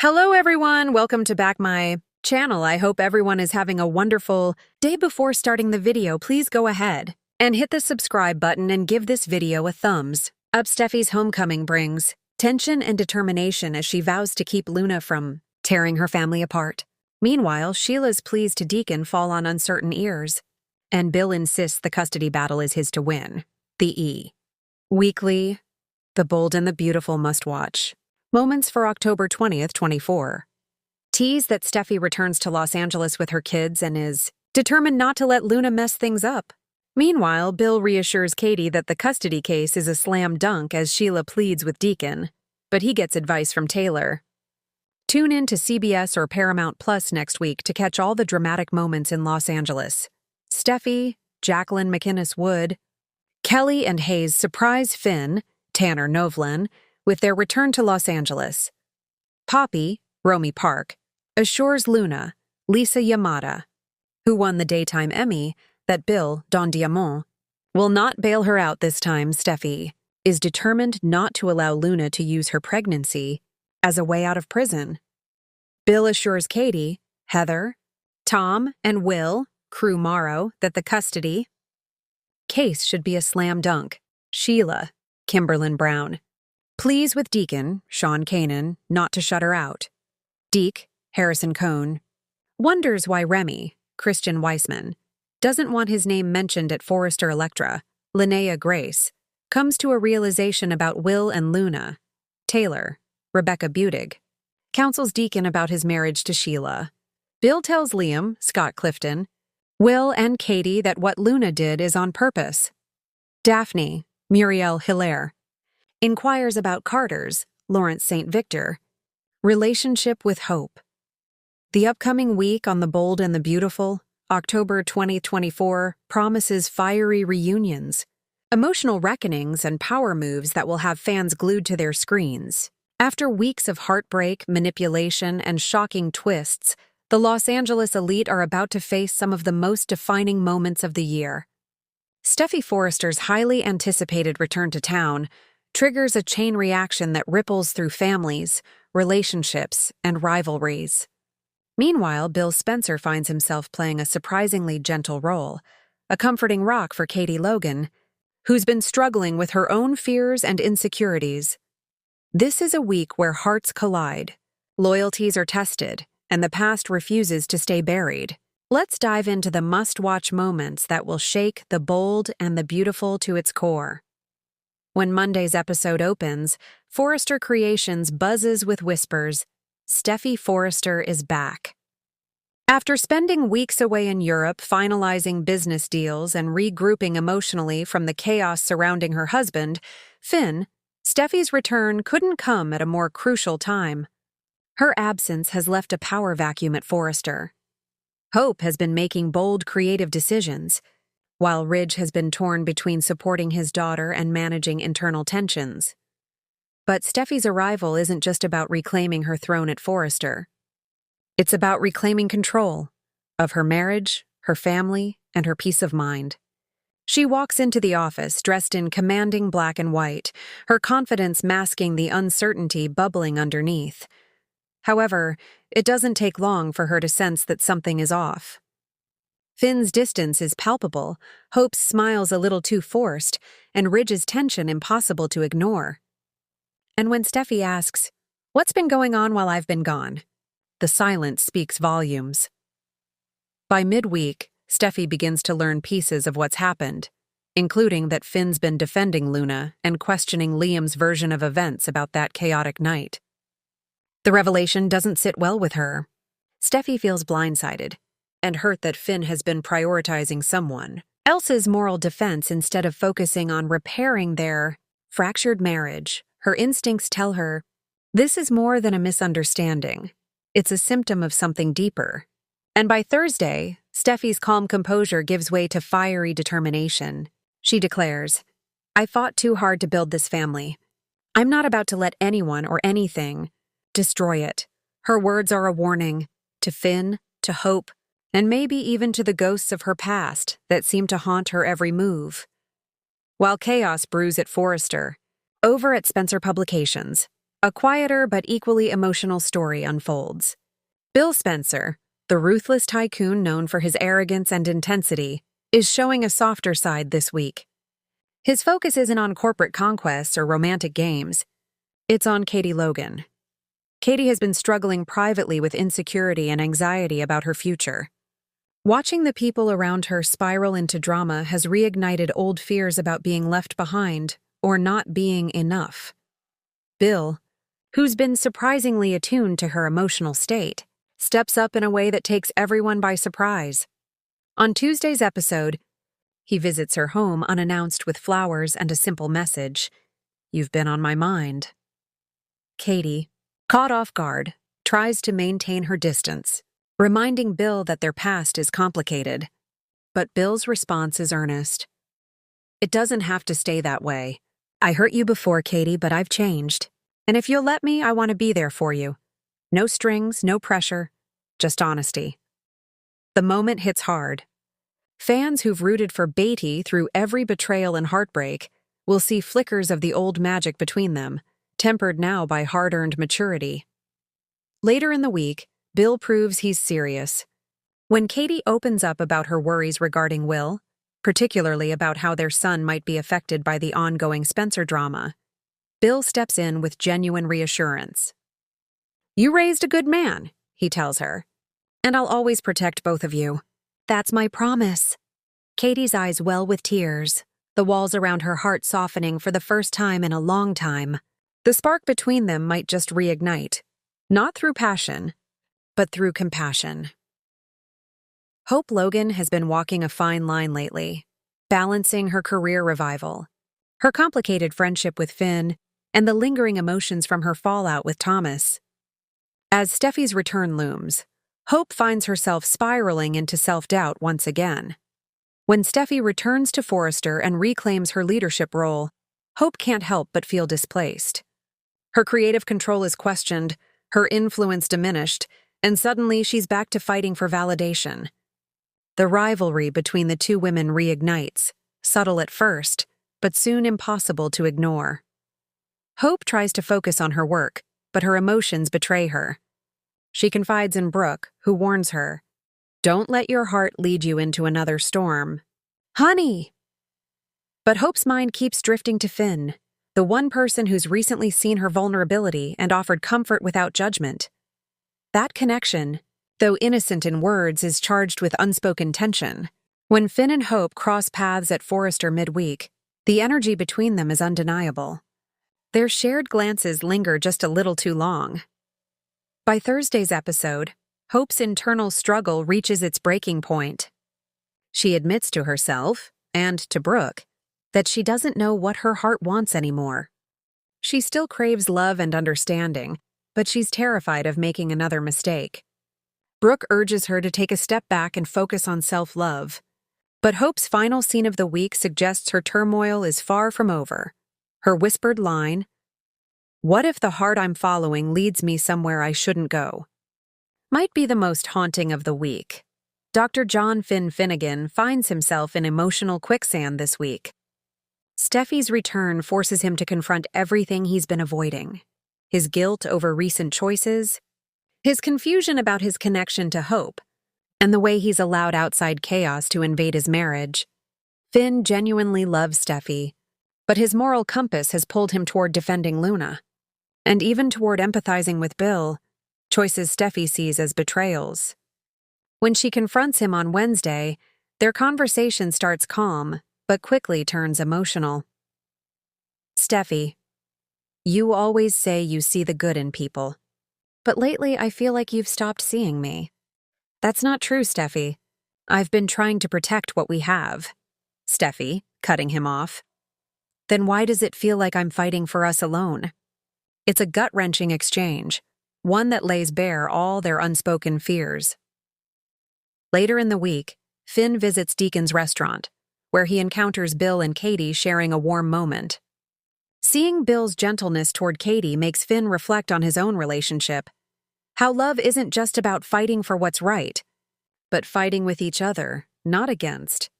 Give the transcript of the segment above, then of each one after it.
Hello everyone, welcome to back my channel. I hope everyone is having a wonderful day. Before starting the video, please go ahead and hit the subscribe button and give this video a thumbs up. Steffi's homecoming brings tension and determination as she vows to keep Luna from tearing her family apart. Meanwhile, Sheila's pleas to Deacon fall on uncertain ears, and Bill insists the custody battle is his to win. The E. Weekly, The Bold and the Beautiful must watch. Moments for October 20th, 24. Tease that Steffi returns to Los Angeles with her kids and is determined not to let Luna mess things up. Meanwhile, Bill reassures Katie that the custody case is a slam dunk as Sheila pleads with Deacon, but he gets advice from Taylor. Tune in to CBS or Paramount Plus next week to catch all the dramatic moments in Los Angeles. Steffi, Jacqueline McInnes Wood, Kelly and Hayes surprise Finn, Tanner Novlin, with their return to Los Angeles. Poppy, Romy Park, assures Luna, Lisa Yamada, who won the Daytime Emmy, that Bill, Don Diamond, will not bail her out this time. Steffi is determined not to allow Luna to use her pregnancy as a way out of prison. Bill assures Katie, Heather, Tom, and Will, Crew Morrow, that the custody case should be a slam dunk. Sheila, Kimberlyn Brown, pleas with Deacon, Sean Kanan, not to shut her out. Deke, Harrison Cohn, wonders why Remy, Christian Weissman, doesn't want his name mentioned at Forrester Electra. Linnea Grace comes to a realization about Will and Luna. Taylor, Rebecca Budig, counsels Deacon about his marriage to Sheila. Bill tells Liam, Scott Clifton, Will and Katie that what Luna did is on purpose. Daphne, Muriel Hilaire, inquires about Carter's, Lawrence St. Victor, relationship with Hope. The upcoming week on The Bold and the Beautiful, October 2024, promises fiery reunions, emotional reckonings, and power moves that will have fans glued to their screens. After weeks of heartbreak, manipulation, and shocking twists, the Los Angeles elite are about to face some of the most defining moments of the year. Steffy Forrester's highly anticipated return to town triggers a chain reaction that ripples through families, relationships, and rivalries. Meanwhile, Bill Spencer finds himself playing a surprisingly gentle role, a comforting rock for Katie Logan, who's been struggling with her own fears and insecurities. This is a week where hearts collide, loyalties are tested, and the past refuses to stay buried. Let's dive into the must-watch moments that will shake The Bold and the Beautiful to its core. When Monday's episode opens, Forrester Creations buzzes with whispers, Steffy Forrester is back. After spending weeks away in Europe finalizing business deals and regrouping emotionally from the chaos surrounding her husband, Finn, Steffi's return couldn't come at a more crucial time. Her absence has left a power vacuum at Forrester. Hope has been making bold, creative decisions, while Ridge has been torn between supporting his daughter and managing internal tensions. But Steffi's arrival isn't just about reclaiming her throne at Forrester. It's about reclaiming control of her marriage, her family, and her peace of mind. She walks into the office dressed in commanding black and white, her confidence masking the uncertainty bubbling underneath. However, it doesn't take long for her to sense that something is off. Finn's distance is palpable, Hope's smiles a little too forced, and Ridge's tension impossible to ignore. And when Steffi asks, "What's been going on while I've been gone?" the silence speaks volumes. By midweek, Steffi begins to learn pieces of what's happened, including that Finn's been defending Luna and questioning Liam's version of events about that chaotic night. The revelation doesn't sit well with her. Steffi feels blindsided and hurt that Finn has been prioritizing someone else's moral defense instead of focusing on repairing their fractured marriage. Her instincts tell her, this is more than a misunderstanding. It's a symptom of something deeper. And by Thursday, Steffi's calm composure gives way to fiery determination. She declares, I fought too hard to build this family. I'm not about to let anyone or anything destroy it. Her words are a warning to Finn, to Hope, and maybe even to the ghosts of her past that seem to haunt her every move. While chaos brews at Forrester, over at Spencer Publications, A quieter but equally emotional story unfolds. Bill Spencer, the ruthless tycoon known for his arrogance and intensity, is showing a softer side this week. His focus isn't on corporate conquests or romantic games. It's on Katie Logan. Katie has been struggling privately with insecurity and anxiety about her future. Watching the people around her spiral into drama has reignited old fears about being left behind or not being enough. Bill, who's been surprisingly attuned to her emotional state, steps up in a way that takes everyone by surprise. On Tuesday's episode, he visits her home unannounced with flowers and a simple message: "You've been on my mind." Katie, caught off guard, tries to maintain her distance, reminding Bill that their past is complicated. But Bill's response is earnest. "It doesn't have to stay that way. I hurt you before, Katie, but I've changed. And if you'll let me, I want to be there for you. No strings, no pressure, just honesty." The moment hits hard. Fans who've rooted for Beatty through every betrayal and heartbreak will see flickers of the old magic between them, tempered now by hard-earned maturity. Later in the week, Bill proves he's serious. When Katie opens up about her worries regarding Will, particularly about how their son might be affected by the ongoing Spencer drama, Bill steps in with genuine reassurance. "You raised a good man," he tells her, "and I'll always protect both of you. That's my promise." Katie's eyes well with tears, the walls around her heart softening for the first time in a long time. The spark between them might just reignite, not through passion, but through compassion. Hope Logan has been walking a fine line lately, balancing her career revival, her complicated friendship with Finn, and the lingering emotions from her fallout with Thomas. As Steffy's return looms, Hope finds herself spiraling into self-doubt once again. When Steffy returns to Forrester and reclaims her leadership role, Hope can't help but feel displaced. Her creative control is questioned, her influence diminished, and suddenly she's back to fighting for validation. The rivalry between the two women reignites, subtle at first, but soon impossible to ignore. Hope tries to focus on her work, but her emotions betray her. She confides in Brooke, who warns her, "Don't let your heart lead you into another storm." "Honey!" But Hope's mind keeps drifting to Finn, the one person who's recently seen her vulnerability and offered comfort without judgment. That connection, though innocent in words, is charged with unspoken tension. When Finn and Hope cross paths at Forrester midweek, the energy between them is undeniable. Their shared glances linger just a little too long. By Thursday's episode, Hope's internal struggle reaches its breaking point. She admits to herself, and to Brooke, that she doesn't know what her heart wants anymore. She still craves love and understanding, but she's terrified of making another mistake. Brooke urges her to take a step back and focus on self-love. But Hope's final scene of the week suggests her turmoil is far from over. Her whispered line, "What if the heart I'm following leads me somewhere I shouldn't go?" might be the most haunting of the week. Dr. John Finn Finnegan finds himself in emotional quicksand this week. Steffy's return forces him to confront everything he's been avoiding: his guilt over recent choices, his confusion about his connection to Hope, and the way he's allowed outside chaos to invade his marriage. Finn genuinely loves Steffy, but his moral compass has pulled him toward defending Luna, and even toward empathizing with Bill, choices Steffy sees as betrayals. When she confronts him on Wednesday, their conversation starts calm, but quickly turns emotional. "Steffy, you always say you see the good in people, but lately I feel like you've stopped seeing me." "That's not true, Steffy. I've been trying to protect what we have." Steffy, cutting him off. "Then why does it feel like I'm fighting for us alone?" It's a gut-wrenching exchange, one that lays bare all their unspoken fears. Later in the week, Finn visits Deacon's restaurant, where he encounters Bill and Katie sharing a warm moment. Seeing Bill's gentleness toward Katie makes Finn reflect on his own relationship, how love isn't just about fighting for what's right, but fighting with each other, not against.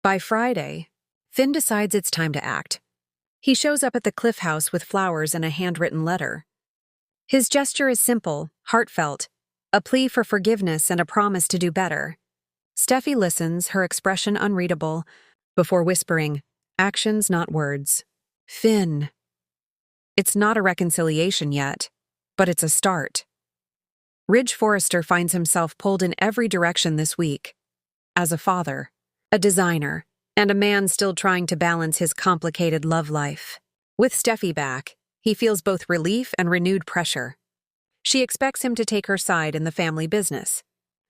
By Friday, Finn decides it's time to act. He shows up at the Cliff House with flowers and a handwritten letter. His gesture is simple, heartfelt, a plea for forgiveness and a promise to do better. Steffy listens, her expression unreadable, before whispering, "Actions, not words." Finn. It's not a reconciliation yet, but it's a start. Ridge Forrester finds himself pulled in every direction this week. As a father, a designer, and a man still trying to balance his complicated love life. With Steffy back, he feels both relief and renewed pressure. She expects him to take her side in the family business.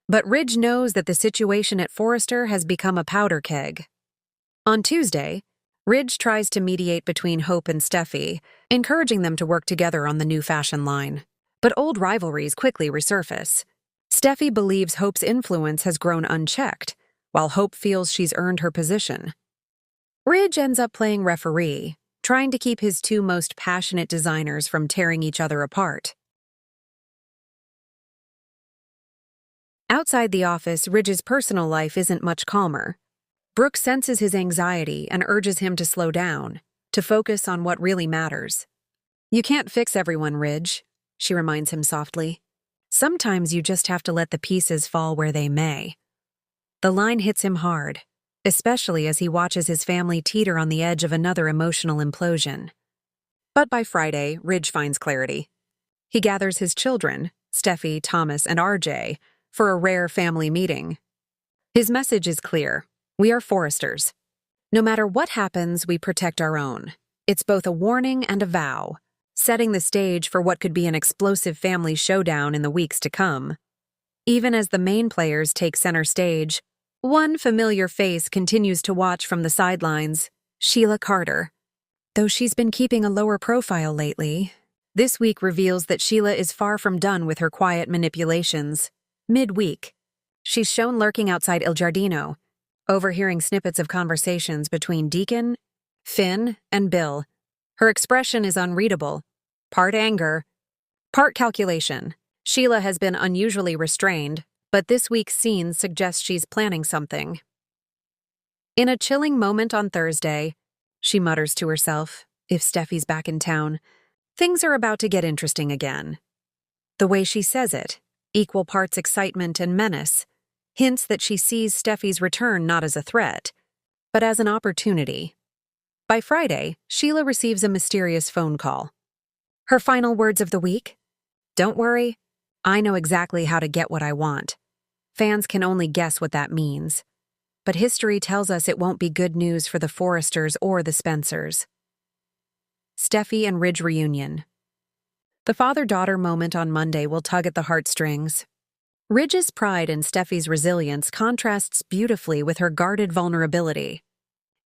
But Ridge knows that the situation at Forrester has become a powder keg. On Tuesday, Ridge tries to mediate between Hope and Steffy, encouraging them to work together on the new fashion line. But old rivalries quickly resurface. Steffy believes Hope's influence has grown unchecked, while Hope feels she's earned her position. Ridge ends up playing referee, trying to keep his two most passionate designers from tearing each other apart. Outside the office, Ridge's personal life isn't much calmer. Brooke senses his anxiety and urges him to slow down, to focus on what really matters. "You can't fix everyone, Ridge," she reminds him softly. "Sometimes you just have to let the pieces fall where they may." The line hits him hard, especially as he watches his family teeter on the edge of another emotional implosion. But by Friday, Ridge finds clarity. He gathers his children, Steffy, Thomas, and RJ, for a rare family meeting. His message is clear. We are Forresters. No matter what happens, we protect our own. It's both a warning and a vow, setting the stage for what could be an explosive family showdown in the weeks to come. Even as the main players take center stage, one familiar face continues to watch from the sidelines, Sheila Carter. Though she's been keeping a lower profile lately, this week reveals that Sheila is far from done with her quiet manipulations. Mid-week, she's shown lurking outside Il Giardino, overhearing snippets of conversations between Deacon, Finn, and Bill. Her expression is unreadable, part anger, part calculation. Sheila has been unusually restrained, but this week's scenes suggest she's planning something. In a chilling moment on Thursday, she mutters to herself, if Steffy's back in town, things are about to get interesting again. The way she says it, equal parts excitement and menace, hints that she sees Steffy's return not as a threat, but as an opportunity. By Friday, Sheila receives a mysterious phone call. Her final words of the week? "Don't worry, I know exactly how to get what I want." Fans can only guess what that means. But history tells us it won't be good news for the Forresters or the Spencers. Steffy and Ridge reunion. The father-daughter moment on Monday will tug at the heartstrings. Ridge's pride in Steffy's resilience contrasts beautifully with her guarded vulnerability.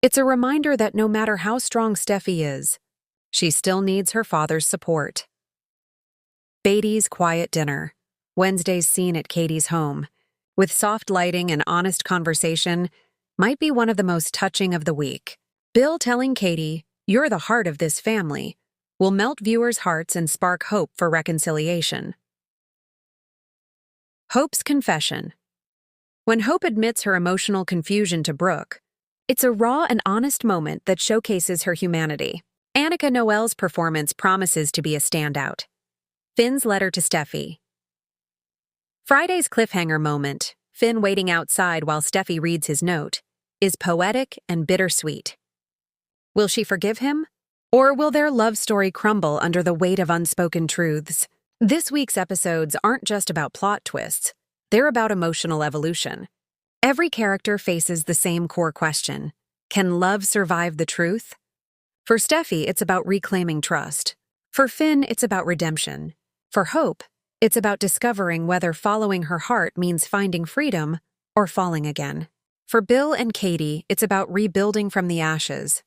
It's a reminder that no matter how strong Steffy is, she still needs her father's support. Beatty's quiet dinner. Wednesday's scene at Katie's home, with soft lighting and honest conversation, might be one of the most touching of the week. Bill telling Katie, "You're the heart of this family," will melt viewers' hearts and spark hope for reconciliation. Hope's confession. When Hope admits her emotional confusion to Brooke, it's a raw and honest moment that showcases her humanity. Annika Noel's performance promises to be a standout. Finn's letter to Steffy. Friday's cliffhanger moment, Finn waiting outside while Steffy reads his note, is poetic and bittersweet. Will she forgive him? Or will their love story crumble under the weight of unspoken truths? This week's episodes aren't just about plot twists, they're about emotional evolution. Every character faces the same core question: can love survive the truth? For Steffy, it's about reclaiming trust. For Finn, it's about redemption. For Hope, it's about discovering whether following her heart means finding freedom or falling again. For Bill and Katie, it's about rebuilding from the ashes.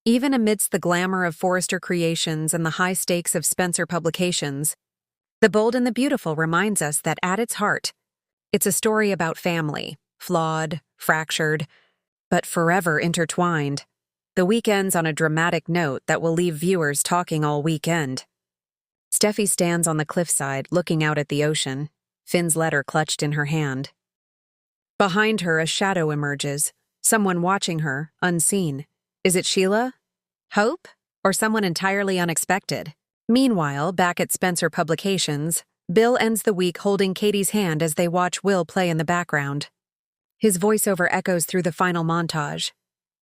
Even amidst the glamour of Forrester Creations and the high stakes of Spencer Publications, The Bold and the Beautiful reminds us that at its heart, it's a story about family, flawed, fractured, but forever intertwined. The week ends on a dramatic note that will leave viewers talking all weekend. Steffy stands on the cliffside looking out at the ocean, Finn's letter clutched in her hand. Behind her, a shadow emerges, someone watching her, unseen. Is it Sheila? Hope? or someone entirely unexpected. Meanwhile, back at Spencer Publications, Bill ends the week holding Katie's hand as they watch Will play in the background. His voiceover echoes through the final montage.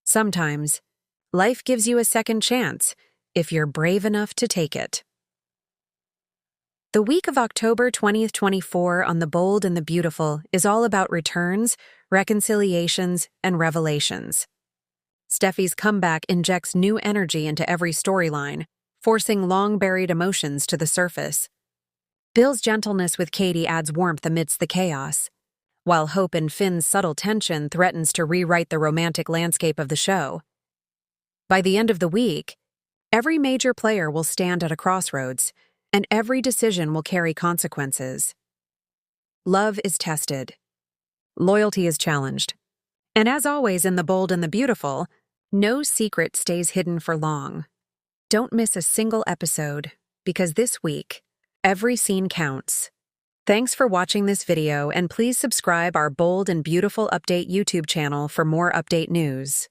Sometimes, life gives you a second chance if you're brave enough to take it. The week of October 20th, 24 on The Bold and the Beautiful is all about returns, reconciliations, and revelations. Steffy's comeback injects new energy into every storyline, forcing long-buried emotions to the surface. Bill's gentleness with Katie adds warmth amidst the chaos, while Hope and Finn's subtle tension threatens to rewrite the romantic landscape of the show. By the end of the week, every major player will stand at a crossroads, and every decision will carry consequences. Love is tested. Loyalty is challenged. And as always in The Bold and the Beautiful, no secret stays hidden for long. Don't miss a single episode, because this week, every scene counts. Thanks for watching this video, and please subscribe our Bold and Beautiful Update YouTube channel for more update news.